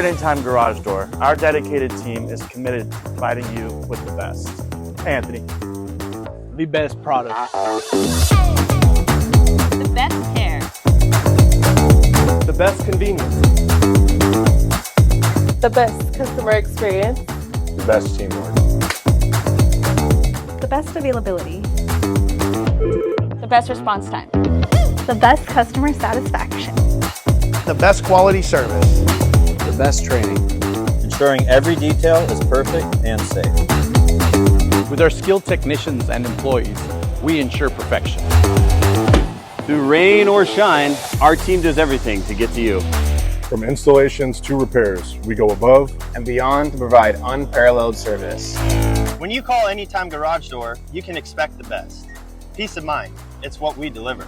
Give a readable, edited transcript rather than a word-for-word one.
Anytime Garage Door, our dedicated team is committed to providing you with the best. Anthony. The best product. The best care. The best convenience. The best customer experience. The best teamwork. The best availability. The best response time. The best customer satisfaction. The best quality service. The best training. Ensuring every detail is perfect and safe. With our skilled technicians and employees, we ensure perfection. Through rain or shine, our team does everything to get to you. From installations to repairs, we go above and beyond to provide unparalleled service. When you call Anytime Garage Door, you can expect the best. Peace of mind, it's what we deliver.